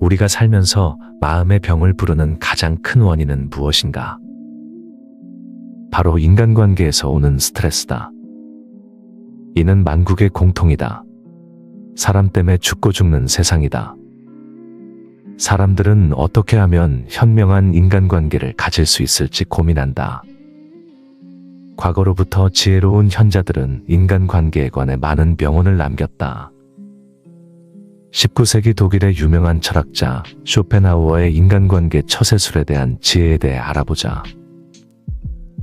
우리가 살면서 마음의 병을 부르는 가장 큰 원인은 무엇인가? 바로 인간관계에서 오는 스트레스다. 이는 만국의 공통이다. 사람 때문에 죽고 죽는 세상이다. 사람들은 어떻게 하면 현명한 인간관계를 가질 수 있을지 고민한다. 과거로부터 지혜로운 현자들은 인간관계에 관해 많은 명언을 남겼다. 19세기 독일의 유명한 철학자 쇼펜하우어의 인간관계 처세술에 대한 지혜에 대해 알아보자.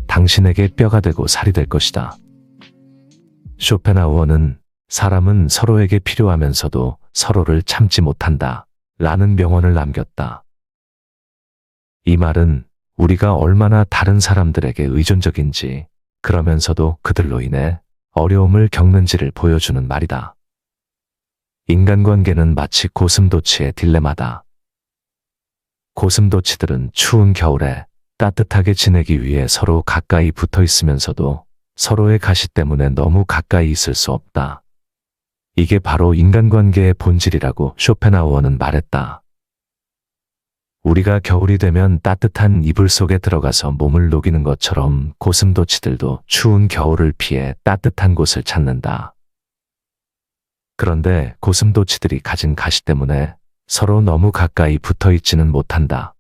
당신에게 뼈가 되고 살이 될 것이다. 쇼펜하우어는 사람은 서로에게 필요하면서도 서로를 참지 못한다 라는 명언을 남겼다. 이 말은 우리가 얼마나 다른 사람들에게 의존적인지, 그러면서도 그들로 인해 어려움을 겪는지를 보여주는 말이다. 인간관계는 마치 고슴도치의 딜레마다. 고슴도치들은 추운 겨울에 따뜻하게 지내기 위해 서로 가까이 붙어 있으면서도 서로의 가시 때문에 너무 가까이 있을 수 없다. 이게 바로 인간관계의 본질이라고 쇼펜하우어는 말했다. 우리가 겨울이 되면 따뜻한 이불 속에 들어가서 몸을 녹이는 것처럼 고슴도치들도 추운 겨울을 피해 따뜻한 곳을 찾는다. 그런데 고슴도치들이 가진 가시 때문에 서로 너무 가까이 붙어 있지는 못한다.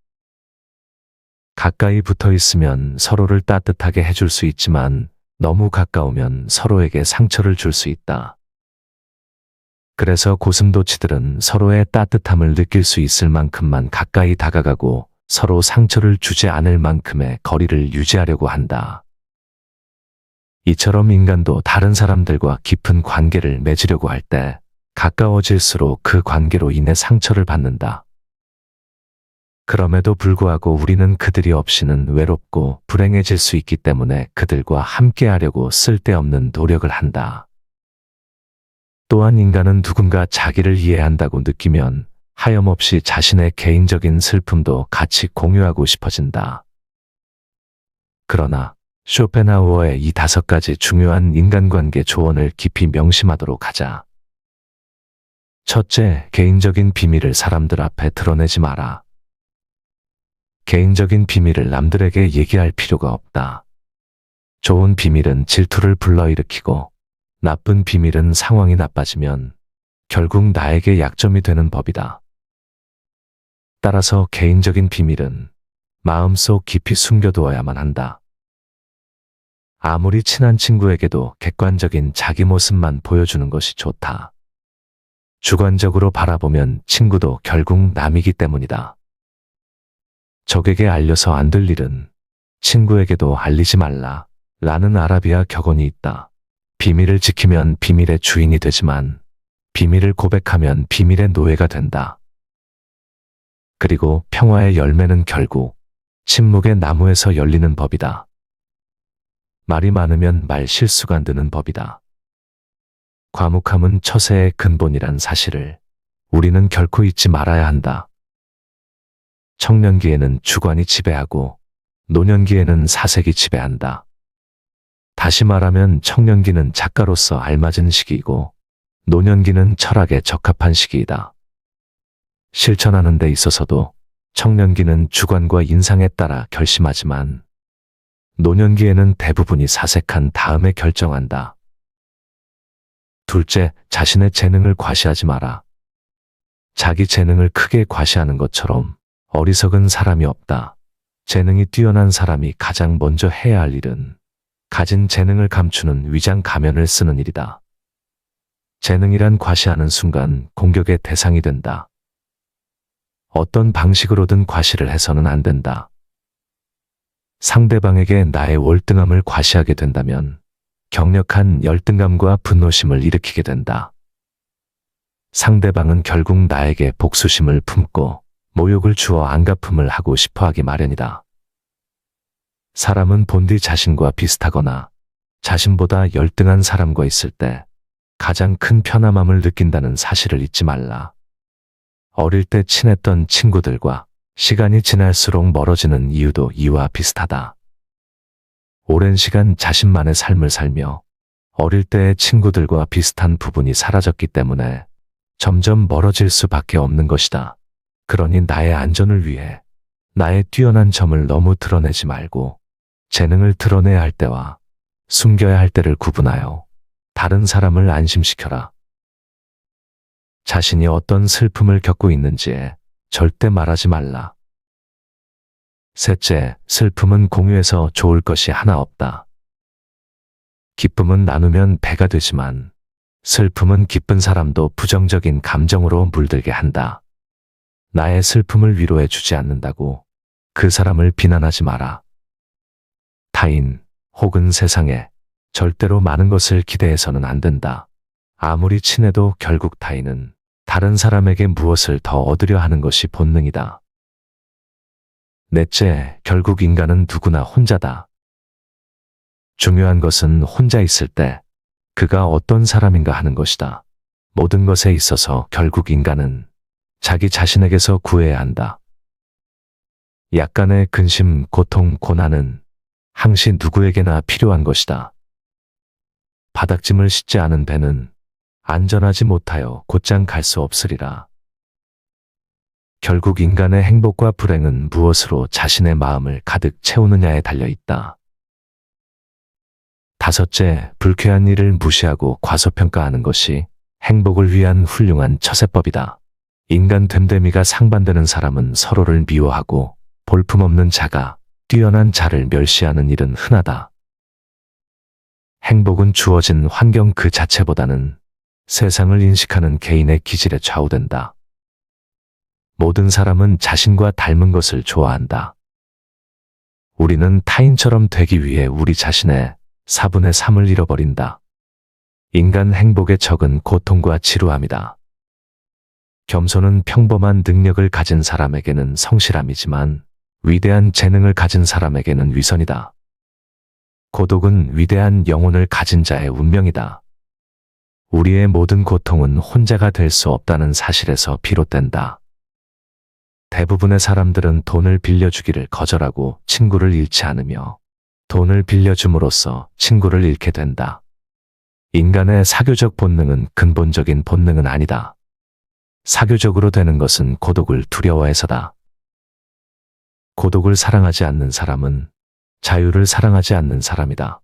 가까이 붙어 있으면 서로를 따뜻하게 해줄 수 있지만 너무 가까우면 서로에게 상처를 줄 수 있다. 그래서 고슴도치들은 서로의 따뜻함을 느낄 수 있을 만큼만 가까이 다가가고 서로 상처를 주지 않을 만큼의 거리를 유지하려고 한다. 이처럼 인간도 다른 사람들과 깊은 관계를 맺으려고 할 때 가까워질수록 그 관계로 인해 상처를 받는다. 그럼에도 불구하고 우리는 그들이 없이는 외롭고 불행해질 수 있기 때문에 그들과 함께하려고 쓸데없는 노력을 한다. 또한 인간은 누군가 자기를 이해한다고 느끼면 하염없이 자신의 개인적인 슬픔도 같이 공유하고 싶어진다. 그러나 쇼펜하우어의 이 5가지 중요한 인간관계 조언을 깊이 명심하도록 하자. 첫째, 개인적인 비밀을 사람들 앞에 드러내지 마라. 개인적인 비밀을 남들에게 얘기할 필요가 없다. 좋은 비밀은 질투를 불러일으키고 나쁜 비밀은 상황이 나빠지면 결국 나에게 약점이 되는 법이다. 따라서 개인적인 비밀은 마음속 깊이 숨겨두어야만 한다. 아무리 친한 친구에게도 객관적인 자기 모습만 보여주는 것이 좋다. 주관적으로 바라보면 친구도 결국 남이기 때문이다. 적에게 알려서 안 될 일은 친구에게도 알리지 말라 라는 아라비아 격언이 있다. 비밀을 지키면 비밀의 주인이 되지만 비밀을 고백하면 비밀의 노예가 된다. 그리고 평화의 열매는 결국 침묵의 나무에서 열리는 법이다. 말이 많으면 말 실수가 느는 법이다. 과묵함은 처세의 근본이란 사실을 우리는 결코 잊지 말아야 한다. 청년기에는 주관이 지배하고 노년기에는 사색이 지배한다. 다시 말하면 청년기는 작가로서 알맞은 시기이고 노년기는 철학에 적합한 시기이다. 실천하는 데 있어서도 청년기는 주관과 인상에 따라 결심하지만 노년기에는 대부분이 사색한 다음에 결정한다. 둘째, 자신의 재능을 과시하지 마라. 자기 재능을 크게 과시하는 것처럼 어리석은 사람이 없다. 재능이 뛰어난 사람이 가장 먼저 해야 할 일은 가진 재능을 감추는 위장 가면을 쓰는 일이다. 재능이란 과시하는 순간 공격의 대상이 된다. 어떤 방식으로든 과시를 해서는 안 된다. 상대방에게 나의 월등함을 과시하게 된다면強烈한 열등감과 분노심을 일으키게 된다. 상대방은 결국 나에게 복수심을 품고 모욕을 주어 안갚음을 하고 싶어하기 마련이다. 사람은 본디 자신과 비슷하거나 자신보다 열등한 사람과 있을 때 가장 큰 편안함을 느낀다는 사실을 잊지 말라. 어릴 때 친했던 친구들과 시간이 지날수록 멀어지는 이유도 이와 비슷하다. 오랜 시간 자신만의 삶을 살며 어릴 때의 친구들과 비슷한 부분이 사라졌기 때문에 점점 멀어질 수밖에 없는 것이다. 그러니 나의 안전을 위해 나의 뛰어난 점을 너무 드러내지 말고 재능을 드러내야 할 때와 숨겨야 할 때를 구분하여 다른 사람을 안심시켜라. 자신이 어떤 슬픔을 겪고 있는지에 절대 말하지 말라. 셋째, 슬픔은 공유해서 좋을 것이 하나 없다. 기쁨은 나누면 배가 되지만 슬픔은 기쁜 사람도 부정적인 감정으로 물들게 한다. 나의 슬픔을 위로해 주지 않는다고 그 사람을 비난하지 마라. 타인 혹은 세상에 절대로 많은 것을 기대해서는 안 된다. 아무리 친해도 결국 타인은 다른 사람에게 무엇을 더 얻으려 하는 것이 본능이다. 넷째, 결국 인간은 누구나 혼자다. 중요한 것은 혼자 있을 때 그가 어떤 사람인가 하는 것이다. 모든 것에 있어서 결국 인간은 자기 자신에게서 구해야 한다. 약간의 근심, 고통, 고난은 항시 누구에게나 필요한 것이다. 바닥짐을 싣지 않은 배는 안전하지 못하여 곧장 갈 수 없으리라. 결국 인간의 행복과 불행은 무엇으로 자신의 마음을 가득 채우느냐에 달려 있다. 다섯째, 불쾌한 일을 무시하고 과소평가하는 것이 행복을 위한 훌륭한 처세법이다. 인간 됨됨이가 상반되는 사람은 서로를 미워하고 볼품없는 자가 뛰어난 자를 멸시하는 일은 흔하다. 행복은 주어진 환경 그 자체보다는 세상을 인식하는 개인의 기질에 좌우된다. 모든 사람은 자신과 닮은 것을 좋아한다. 우리는 타인처럼 되기 위해 우리 자신의 4분의 3을 잃어버린다. 인간 행복의 적은 고통과 지루함이다. 겸손은 평범한 능력을 가진 사람에게는 성실함이지만 위대한 재능을 가진 사람에게는 위선이다. 고독은 위대한 영혼을 가진 자의 운명이다. 우리의 모든 고통은 혼자가 될 수 없다는 사실에서 비롯된다. 대부분의 사람들은 돈을 빌려주기를 거절하고 친구를 잃지 않으며 돈을 빌려줌으로써 친구를 잃게 된다. 인간의 사교적 본능은 근본적인 본능은 아니다. 사교적으로 되는 것은 고독을 두려워해서다. 고독을 사랑하지 않는 사람은 자유를 사랑하지 않는 사람이다.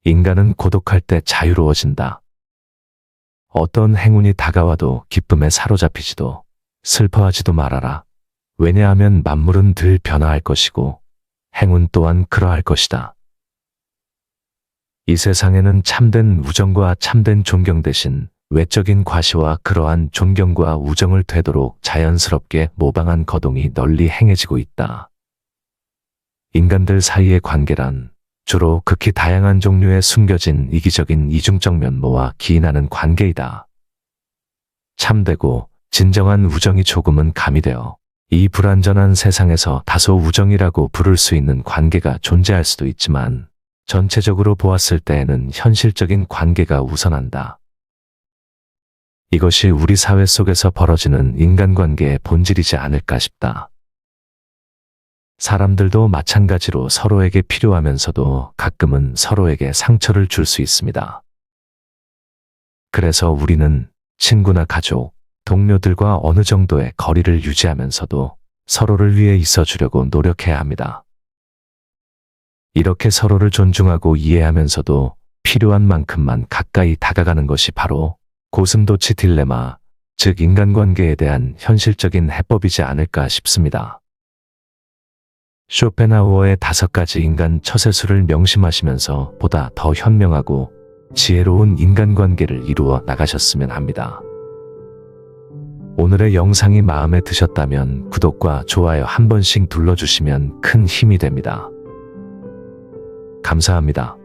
인간은 고독할 때 자유로워진다. 어떤 행운이 다가와도 기쁨에 사로잡히지도 슬퍼하지도 말아라. 왜냐하면 만물은 늘 변화할 것이고 행운 또한 그러할 것이다. 이 세상에는 참된 우정과 참된 존경 대신 외적인 과시와 그러한 존경과 우정을 되도록 자연스럽게 모방한 거동이 널리 행해지고 있다. 인간들 사이의 관계란 주로 극히 다양한 종류의 숨겨진 이기적인 이중적 면모와 기인하는 관계이다. 참되고 진정한 우정이 조금은 가미되어 이 불완전한 세상에서 다소 우정이라고 부를 수 있는 관계가 존재할 수도 있지만 전체적으로 보았을 때에는 현실적인 관계가 우선한다. 이것이 우리 사회 속에서 벌어지는 인간관계의 본질이지 않을까 싶다. 사람들도 마찬가지로 서로에게 필요하면서도 가끔은 서로에게 상처를 줄 수 있습니다. 그래서 우리는 친구나 가족, 동료들과 어느 정도의 거리를 유지하면서도 서로를 위해 있어주려고 노력해야 합니다. 이렇게 서로를 존중하고 이해하면서도 필요한 만큼만 가까이 다가가는 것이 바로 고슴도치 딜레마, 즉 인간관계에 대한 현실적인 해법이지 않을까 싶습니다. 쇼펜하우어의 5가지 인간 처세술을 명심하시면서 보다 더 현명하고 지혜로운 인간관계를 이루어 나가셨으면 합니다. 오늘의 영상이 마음에 드셨다면 구독과 좋아요 한 번씩 눌러주시면 큰 힘이 됩니다. 감사합니다.